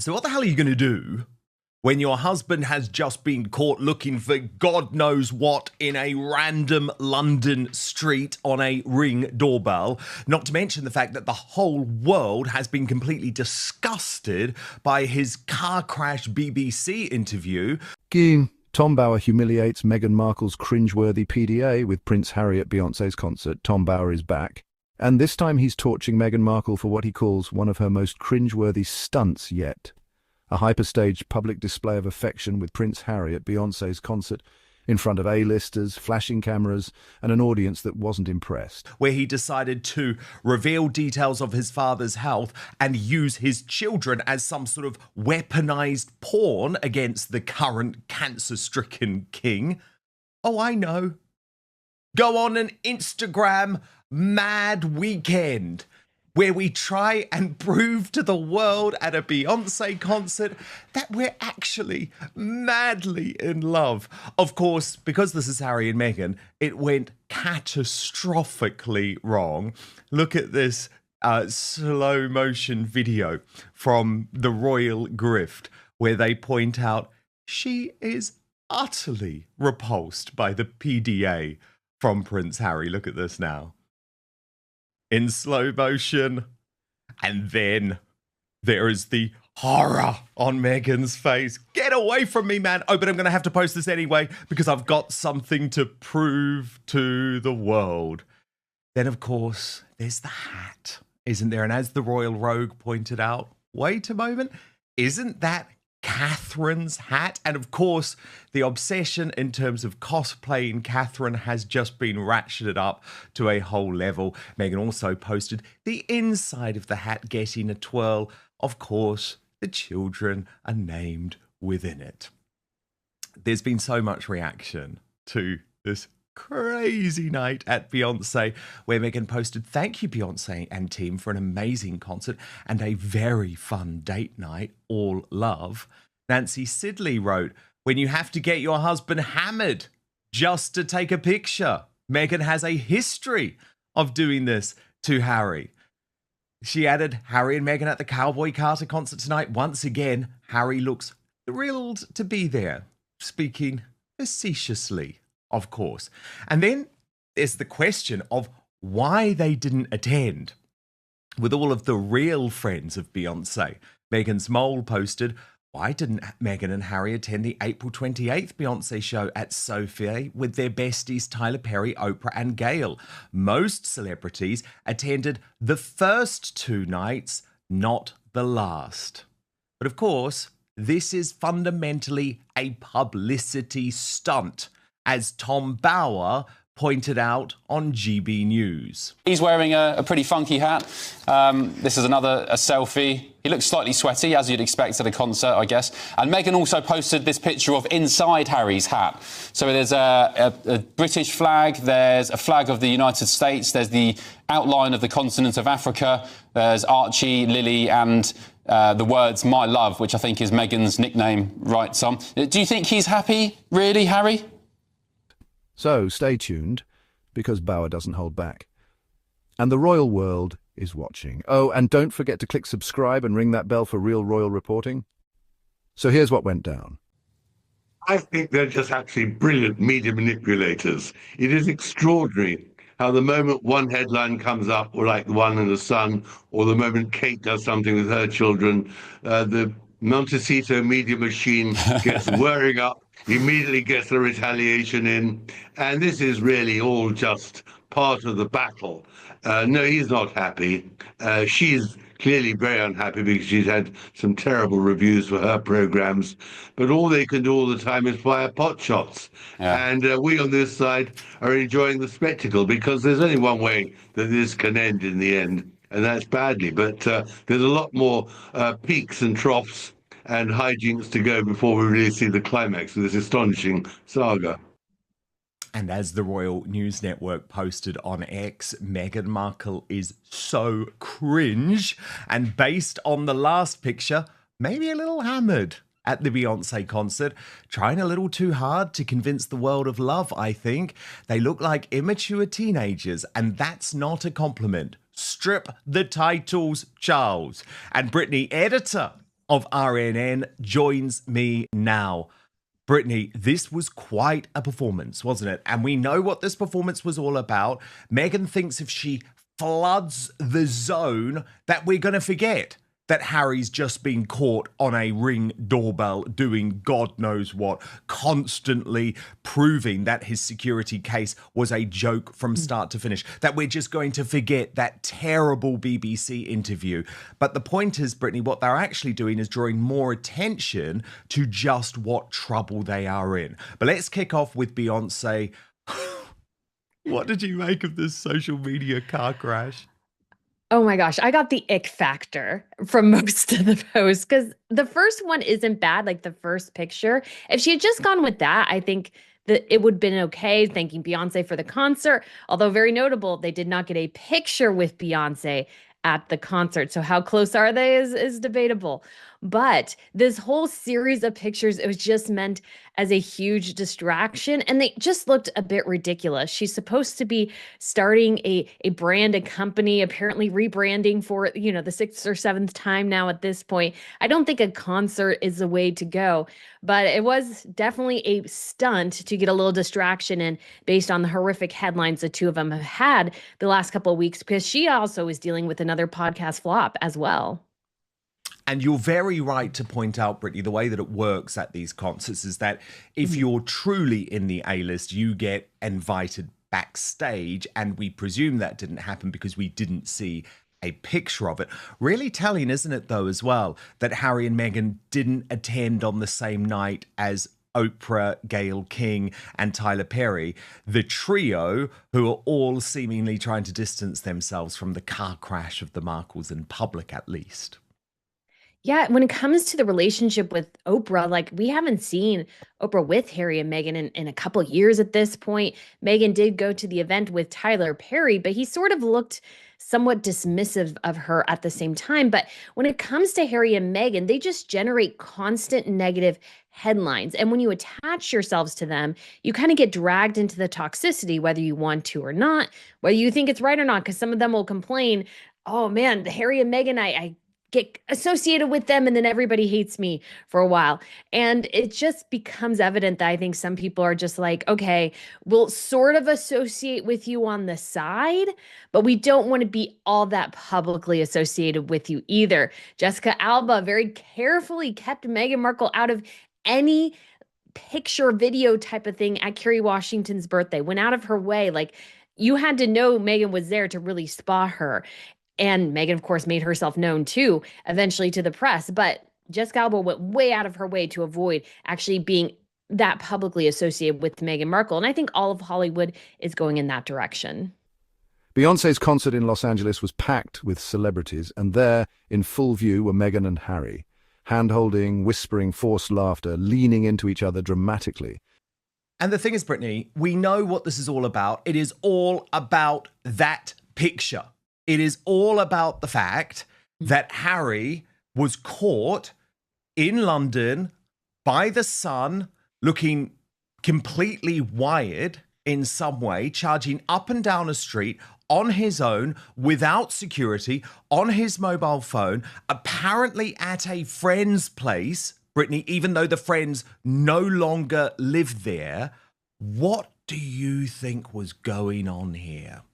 So what the hell are you going to do when your husband has just been caught looking for God knows what in a random London street on a Ring doorbell? Not to mention the fact that the whole world has been completely disgusted by his car crash BBC interview. Tom Bower humiliates Meghan Markle's cringeworthy PDA with Prince Harry at Beyoncé's concert. Tom Bower is back. And this time he's torching Meghan Markle for what he calls one of her most cringeworthy stunts yet. A hyperstaged public display of affection with Prince Harry at Beyoncé's concert in front of A-listers, flashing cameras, and an audience that wasn't impressed. Where he decided to reveal details of his father's health and use his children as some sort of weaponized pawn against the current cancer-stricken king. Oh, I know. Go on an Instagram mad weekend where we try and prove to the world at a Beyoncé concert that we're actually madly in love. Of course, because this is Harry and Meghan, it went catastrophically wrong. Look at this slow motion video from the Royal Grift where they point out she is utterly repulsed by the PDA from Prince Harry. Look at this now. In slow motion, and then there is the horror on Meghan's face. Get away from me, man. Oh, but I'm going to have to post this anyway because I've got something to prove to the world. Then, of course, there's the hat, isn't there? And as the Royal Rogue pointed out, wait a moment, isn't that Catherine's hat? And of course, the obsession in terms of cosplaying Catherine has just been ratcheted up to a whole level. Meghan also posted the inside of the hat getting a twirl. Of course, the children are named within it. There's been so much reaction to this crazy night at Beyoncé, where Meghan posted, "Thank you, Beyoncé and team, for an amazing concert and a very fun date night. All love." Nancy Sidley wrote, "When you have to get your husband hammered just to take a picture. Meghan has a history of doing this to Harry." She added, "Harry and Meghan at the Cowboy Carter concert tonight. Once again, Harry looks thrilled to be there." Speaking facetiously, of course. And then there's the question of why they didn't attend. With all of the real friends of Beyoncé, Meghan's mole posted, "Why didn't Meghan and Harry attend the April 28th Beyoncé show at Sophia with their besties Tyler Perry, Oprah and Gayle? Most celebrities attended the first two nights, not the last." But of course, this is fundamentally a publicity stunt, as Tom Bower pointed out on GB News. He's wearing a pretty funky hat. This is a selfie. He looks slightly sweaty, as you'd expect at a concert, I guess. And Meghan also posted this picture of inside Harry's hat. So there's a British flag, there's a flag of the United States, there's the outline of the continent of Africa, there's Archie, Lily, and the words "my love," which I think is Meghan's nickname, right, Tom? Do you think he's happy, really, Harry? So stay tuned, because Bower doesn't hold back. And the royal world is watching. Oh, and don't forget to click subscribe and ring that bell for real royal reporting. So here's what went down. I think they're just absolutely brilliant media manipulators. It is extraordinary how the moment one headline comes up, or like the one in the Sun, or the moment Kate does something with her children, the Montecito media machine gets whirring up, immediately gets the retaliation in, and this is really all just part of the battle. No, he's not happy. She's clearly very unhappy because she's had some terrible reviews for her programs, but all they can do all the time is fire pot shots. Yeah. And we on this side are enjoying the spectacle, because there's only one way that this can end in the end, and that's badly. But there's a lot more peaks and troughs and hijinks to go before we really see the climax of this astonishing saga. And as the Royal News Network posted on X, Meghan Markle is so cringe, and based on the last picture, maybe a little hammered at the Beyoncé concert, trying a little too hard to convince the world of love, I think. They look like immature teenagers, and that's not a compliment. Strip the titles, Charles. And Brittany, editor of RNN joins me now. Brittany, this was quite a performance, wasn't it? And we know what this performance was all about. Meghan thinks if she floods the zone that we're going to forget that Harry's just been caught on a Ring doorbell doing God knows what, constantly proving that his security case was a joke from start to finish, that we're just going to forget that terrible BBC interview. But the point is, Brittany, what they're actually doing is drawing more attention to just what trouble they are in. But let's kick off with Beyonce. What did you make of this social media car crash? Oh my gosh, I got the ick factor from most of the posts because the first one isn't bad, like the first picture. If she had just gone with that, I think that it would have been okay, thanking Beyonce for the concert. Although very notable, they did not get a picture with Beyonce at the concert. So how close are they is debatable. But this whole series of pictures, it was just meant as a huge distraction. And they just looked a bit ridiculous. She's supposed to be starting a brand, a company, apparently rebranding for, the sixth or seventh time now at this point. I don't think a concert is the way to go, but it was definitely a stunt to get a little distraction in based on the horrific headlines the two of them have had the last couple of weeks, because she also is dealing with another podcast flop as well. And you're very right to point out, Brittany, the way that it works at these concerts is that if you're truly in the A-list, you get invited backstage. And we presume that didn't happen because we didn't see a picture of it. Really telling, isn't it, though, as well, that Harry and Meghan didn't attend on the same night as Oprah, Gayle King, and Tyler Perry, the trio who are all seemingly trying to distance themselves from the car crash of the Markles in public, at least. Yeah, when it comes to the relationship with Oprah, like we haven't seen Oprah with Harry and Meghan in a couple of years at this point. Meghan did go to the event with Tyler Perry, but he sort of looked somewhat dismissive of her at the same time. But when it comes to Harry and Meghan, they just generate constant negative headlines. And when you attach yourselves to them, you kind of get dragged into the toxicity, whether you want to or not, whether you think it's right or not, because some of them will complain, oh man, Harry and Meghan, I get associated with them and then everybody hates me for a while. And it just becomes evident that I think some people are just like, okay, we'll sort of associate with you on the side, but we don't want to be all that publicly associated with you either. Jessica Alba very carefully kept Meghan Markle out of any picture video type of thing at Kerry Washington's birthday, went out of her way. Like, you had to know Meghan was there to really spot her. And Meghan, of course, made herself known too, eventually to the press. But Jessica Alba went way out of her way to avoid actually being that publicly associated with Meghan Markle. And I think all of Hollywood is going in that direction. Beyonce's concert in Los Angeles was packed with celebrities, and there, in full view, were Meghan and Harry, hand-holding, whispering, forced laughter, leaning into each other dramatically. And the thing is, Brittany, we know what this is all about. It is all about that picture. It is all about the fact that Harry was caught in London by the Sun, looking completely wired in some way, charging up and down a street on his own, without security, on his mobile phone, apparently at a friend's place, Brittany, even though the friends no longer live there. What do you think was going on here?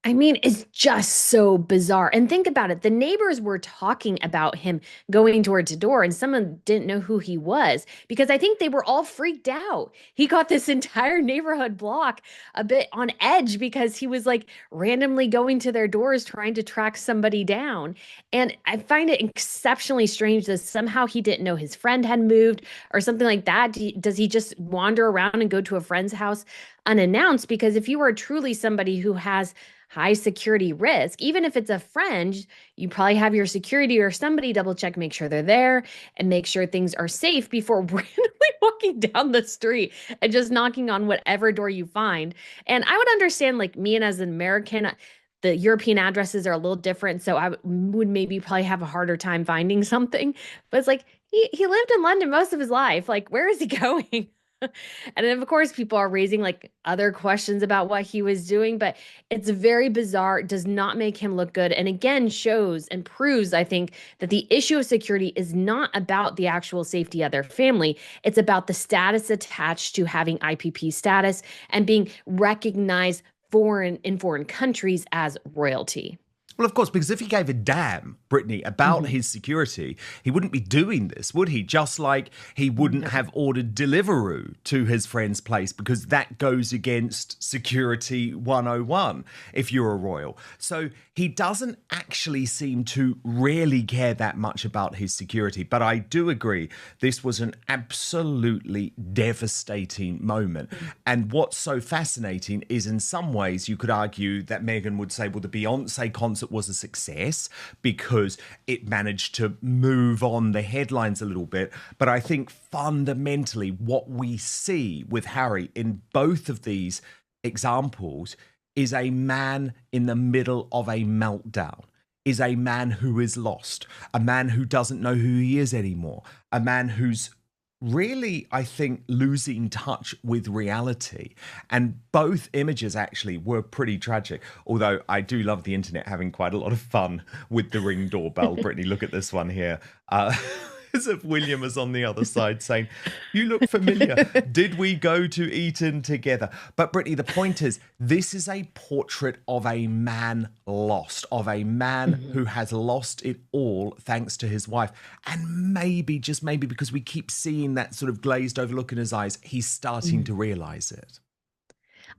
I mean, it's just so bizarre. And think about it. The neighbors were talking about him going door to door, and someone didn't know who he was because I think they were all freaked out. He got this entire neighborhood block a bit on edge because he was like randomly going to their doors trying to track somebody down. And I find it exceptionally strange that somehow he didn't know his friend had moved or something like that. Does he just wander around and go to a friend's house unannounced? Because if you are truly somebody who has high security risk, even if it's a friend, you probably have your security or somebody double check, make sure they're there and make sure things are safe before randomly walking down the street and just knocking on whatever door you find. And I would understand, like, me and as an American, the European addresses are a little different. So I would maybe probably have a harder time finding something, but it's like, he lived in London most of his life. Like, where is he going? And then, of course, people are raising like other questions about what he was doing, but it's very bizarre. It does not make him look good. And again, shows and proves, I think, that the issue of security is not about the actual safety of their family. It's about the status attached to having IPP status and being recognized in foreign countries as royalty. Well, of course, because if he gave a damn, Brittany, about his security, he wouldn't be doing this, would he? Just like he wouldn't have ordered Deliveroo to his friend's place, because that goes against Security 101 if you're a royal. So he doesn't actually seem to really care that much about his security. But I do agree, this was an absolutely devastating moment. And what's so fascinating is, in some ways, you could argue that Meghan would say, well, the Beyonce concert was a success because it managed to move on the headlines a little bit. But I think fundamentally what we see with Harry in both of these examples is a man in the middle of a meltdown, is a man who is lost, a man who doesn't know who he is anymore, a man who's really, I think, losing touch with reality. And both images actually were pretty tragic, although I do love the internet having quite a lot of fun with the Ring doorbell. Brittany, look at this one here. As if William is on the other side saying, you look familiar. Did we go to Eton together? But Brittany, the point is, this is a portrait of a man lost, of a man who has lost it all thanks to his wife. And maybe, just maybe, because we keep seeing that sort of glazed over look in his eyes, he's starting to realize it.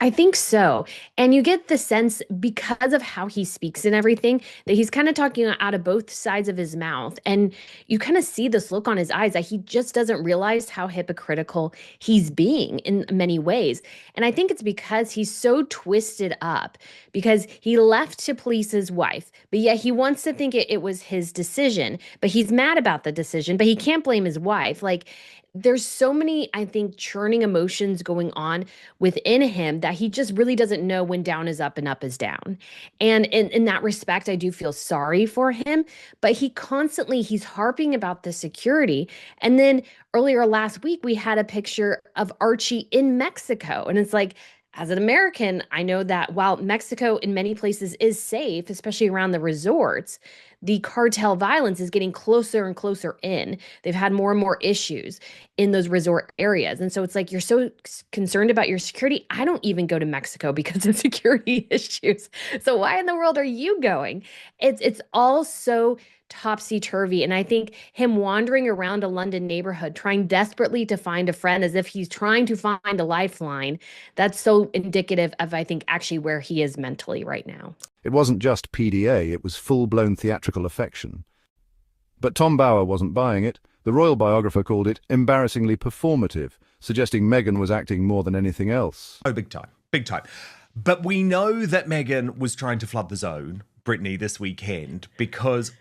I think so. And you get the sense, because of how he speaks and everything, that he's kind of talking out of both sides of his mouth. And you kind of see this look on his eyes that he just doesn't realize how hypocritical he's being in many ways. And I think it's because he's so twisted up, because he left to please his wife, but yet he wants to think it was his decision, but he's mad about the decision, but he can't blame his wife. Like, there's so many, I think, churning emotions going on within him that he just really doesn't know when down is up and up is down. And in that respect, I do feel sorry for him, but he's harping about the security. And then earlier last week, we had a picture of Archie in Mexico. And it's like, as an American, I know that while Mexico in many places is safe, especially around the resorts, the cartel violence is getting closer and closer in. They've had more and more issues in those resort areas. And so it's like, you're so concerned about your security. I don't even go to Mexico because of security issues. So why in the world are you going? It's all so topsy-turvy. And I think him wandering around a London neighborhood, trying desperately to find a friend as if he's trying to find a lifeline, that's so indicative of, I think, actually where he is mentally right now. It wasn't just PDA, it was full-blown theatrical affection. But Tom Bower wasn't buying it. The royal biographer called it embarrassingly performative, suggesting Meghan was acting more than anything else. Oh, big time. Big time. But we know that Meghan was trying to flood the zone, Brittany, this weekend, because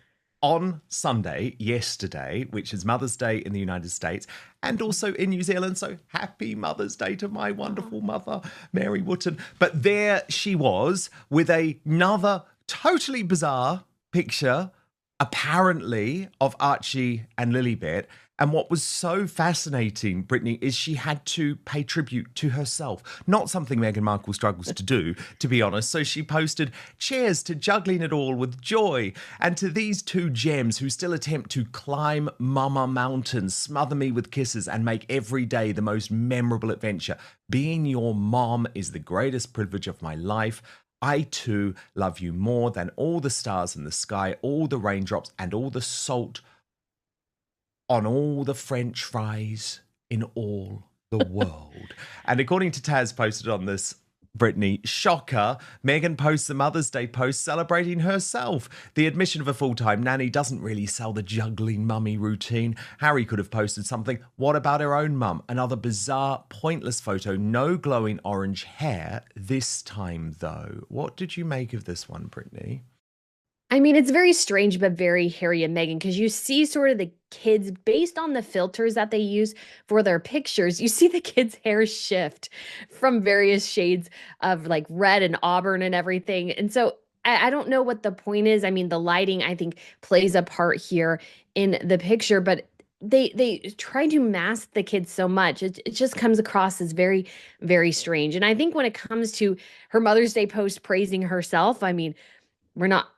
on Sunday, yesterday, which is Mother's Day in the United States and also in New Zealand, so happy Mother's Day to my wonderful mother, Mary Wotton. But there she was with another totally bizarre picture, apparently, of Archie and Lilibet. And what was so fascinating, Brittany, is she had to pay tribute to herself. Not something Meghan Markle struggles to do, to be honest. So she posted, cheers to juggling it all with joy. And to these two gems who still attempt to climb Mama Mountain, smother me with kisses, and make every day the most memorable adventure. Being your mom is the greatest privilege of my life. I too love you more than all the stars in the sky, all the raindrops, and all the salt on all the French fries in all the world. And according to Taz posted on this, Brittany, shocker, Meghan posts a Mother's Day post celebrating herself. The admission of a full-time nanny doesn't really sell the juggling mummy routine. Harry could have posted something. What about her own mum? Another bizarre, pointless photo. No glowing orange hair this time, though. What did you make of this one, Brittany? I mean, it's very strange, but very Harry and Meghan, because you see sort of the kids, based on the filters that they use for their pictures, you see the kids' hair shift from various shades of like red and auburn and everything. And so I don't know what the point is. I mean, the lighting, I think, plays a part here in the picture, but they try to mask the kids so much. It just comes across as very, very strange. And I think when it comes to her Mother's Day post praising herself, I mean,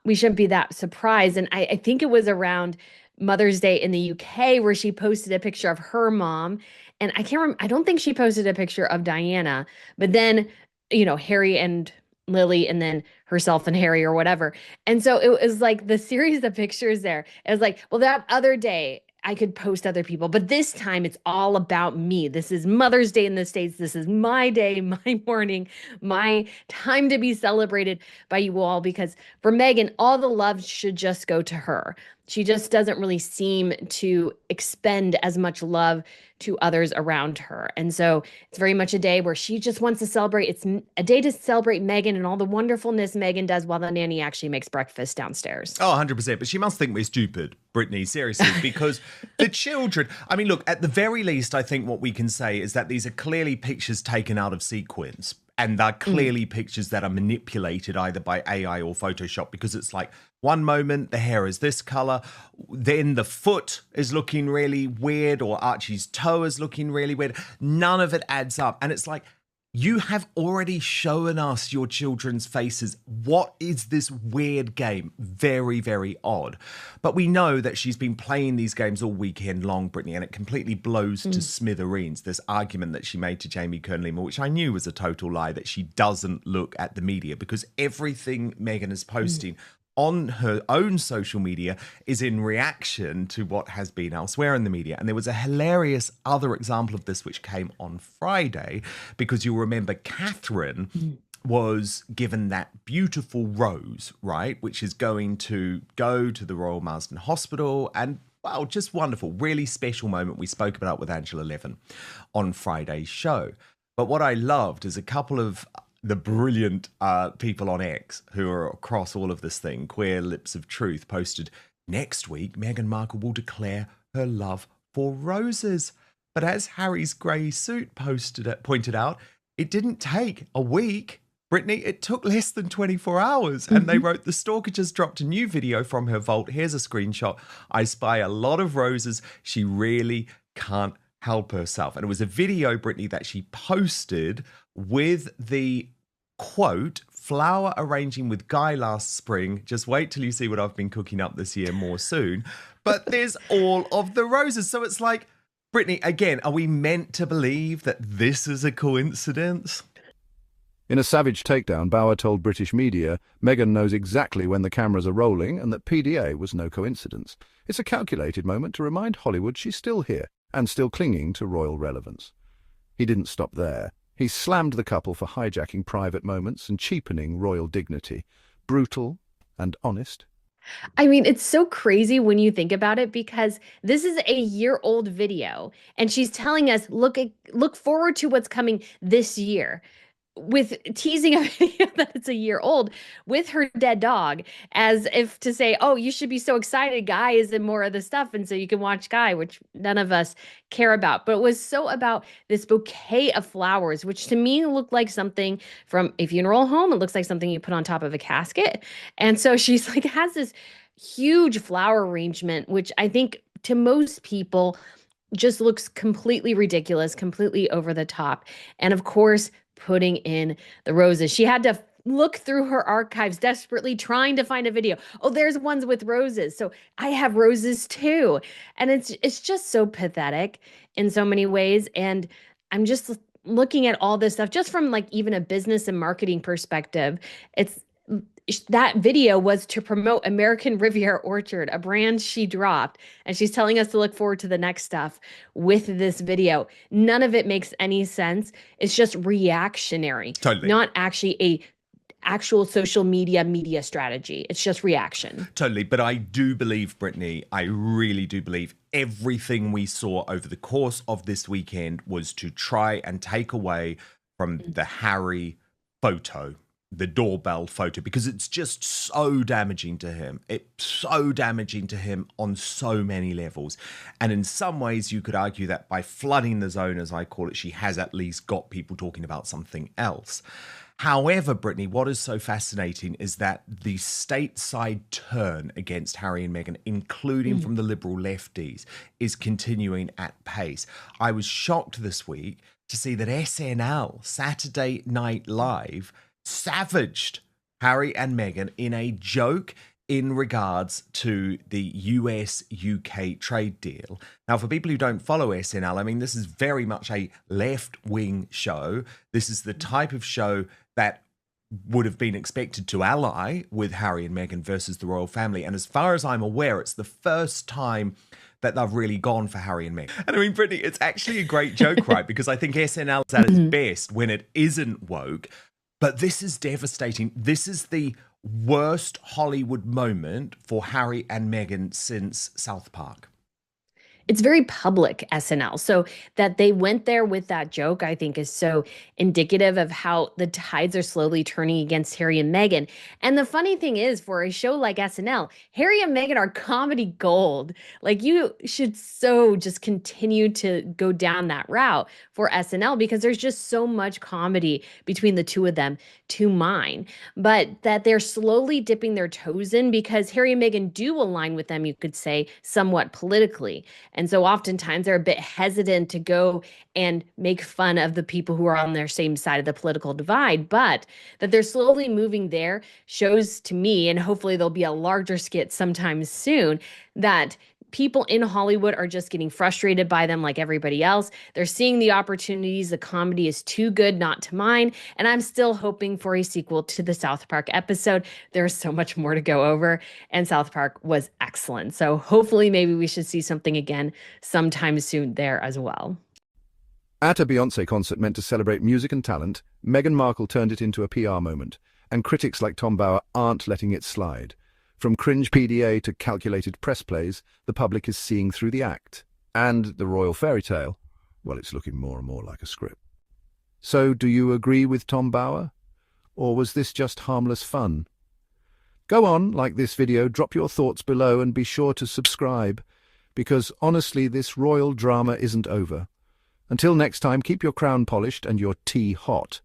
we shouldn't be that surprised. And I think it was around Mother's Day in the UK where she posted a picture of her mom. And I can't remember, I don't think she posted a picture of Diana, but then, Harry and Lily, and then herself and Harry or whatever. And so it was like the series of pictures there. It was like, well, that other day I could post other people, but this time it's all about me. This is Mother's Day in the States. This is my day, my morning, my time to be celebrated by you all, because for Meghan, all the love should just go to her. She just doesn't really seem to expend as much love to others around her. And so it's very much a day where she just wants to celebrate. It's a day to celebrate Meghan and all the wonderfulness Meghan does while the nanny actually makes breakfast downstairs. Oh, 100%. But she must think we're stupid, Brittany, seriously, because the children, I mean, look, at the very least, I think what we can say is that these are clearly pictures taken out of sequence. And they're clearly pictures that are manipulated either by AI or Photoshop, because it's like one moment the hair is this color, then the foot is looking really weird, or Archie's toe is looking really weird. None of it adds up. And it's like, you have already shown us your children's faces. What is this weird game? Very, very odd. But we know that she's been playing these games all weekend long, Brittany, and it completely blows to smithereens. This argument that she made to Jamie Kern-Lima, which I knew was a total lie, that she doesn't look at the media, because everything Meghan is posting on her own social media is in reaction to what has been elsewhere in the media. And there was a hilarious other example of this which came on Friday, because you'll remember Catherine was given that beautiful rose, right, which is going to go to the Royal Marsden Hospital. And wow, just wonderful, really special moment. We spoke about it with Angela Levin on Friday's show. But what I loved is a couple of the brilliant people on X who are across all of this thing, Queer Lips of Truth, posted, next week, Meghan Markle will declare her love for roses. But as Harry's grey suit pointed out, it didn't take a week. Brittany, it took less than 24 hours. And they wrote, the stalker just dropped a new video from her vault. Here's a screenshot. I spy a lot of roses. She really can't help herself. And it was a video, Brittany, that she posted with the quote, flower arranging with Guy last spring. Just wait till you see what I've been cooking up this year, more soon. But there's all of the roses. So it's like, Brittany, again, are we meant to believe that this is a coincidence? In a savage takedown, Bauer told British media Meghan knows exactly when the cameras are rolling and that PDA was no coincidence. It's a calculated moment to remind Hollywood she's still here and still clinging to royal relevance. He didn't stop there. He slammed the couple for hijacking private moments and cheapening royal dignity. Brutal and honest. I mean, it's so crazy when you think about it, because this is a year-old video and she's telling us, look forward to what's coming this year, with teasing a video that it's a year old with her dead dog, as if to say, oh, you should be so excited. Guy is in more of the stuff. And so you can watch Guy, which none of us care about. But it was so about this bouquet of flowers, which to me looked like something from a funeral home. It looks like something you put on top of a casket. And so she's like, has this huge flower arrangement, which I think to most people just looks completely ridiculous, completely over the top. And of course, putting in the roses. She had to look through her archives desperately trying to find a video. Oh, there's ones with roses. So I have roses too. And it's just so pathetic in so many ways. And I'm just looking at all this stuff just from like even a business and marketing perspective. That video was to promote American Riviera Orchard, a brand she dropped, and she's telling us to look forward to the next stuff with this video. None of it makes any sense. It's just reactionary, not actually a actual social media strategy. It's just reaction. Totally. But I do believe, Brittany, I really do believe everything we saw over the course of this weekend was to try and take away from the Harry photo. the doorbell photo because it's just so damaging to him. It's so damaging to him on so many levels. And in some ways, you could argue that by flooding the zone, as I call it, she has at least got people talking about something else. However, Brittany, what is so fascinating is that the stateside turn against Harry and Meghan, including from the liberal lefties, is continuing at pace. I was shocked this week to see that SNL, Saturday Night Live, savaged Harry and Meghan in a joke in regards to the US-UK trade deal. Now, for people who don't follow SNL, I mean, this is very much a left-wing show. This is the type of show that would have been expected to ally with Harry and Meghan versus the royal family. And as far as I'm aware, it's the first time that they've really gone for Harry and Meghan. And I mean, Brittany, it's actually a great joke, right? Because I think SNL is at its best when it isn't woke. But this is devastating. This is the worst Hollywood moment for Harry and Meghan since South Park. It's very public SNL. So that they went there with that joke, I think, is so indicative of how the tides are slowly turning against Harry and Meghan. And the funny thing is, for a show like SNL, Harry and Meghan are comedy gold. Like, you should so just continue to go down that route for SNL because there's just so much comedy between the two of them to mine. But that they're slowly dipping their toes in because Harry and Meghan do align with them, you could say, somewhat politically. And so oftentimes they're a bit hesitant to go and make fun of the people who are on their same side of the political divide. But that they're slowly moving there shows to me, and hopefully there'll be a larger skit sometime soon, that people in Hollywood are just getting frustrated by them like everybody else. They're seeing the opportunities. The comedy is too good not to mind. And I'm still hoping for a sequel to the South Park episode. There's so much more to go over. And South Park was excellent. So hopefully maybe we should see something again sometime soon there as well. At a Beyoncé concert meant to celebrate music and talent, Meghan Markle turned it into a PR moment. And critics like Tom Bauer aren't letting it slide. From cringe PDA to calculated press plays, the public is seeing through the act. And the royal fairy tale, well, it's looking more and more like a script. So, do you agree with Tom Bauer? Or was this just harmless fun? Go on, like this video, drop your thoughts below and be sure to subscribe, because honestly, this royal drama isn't over. Until next time, keep your crown polished and your tea hot.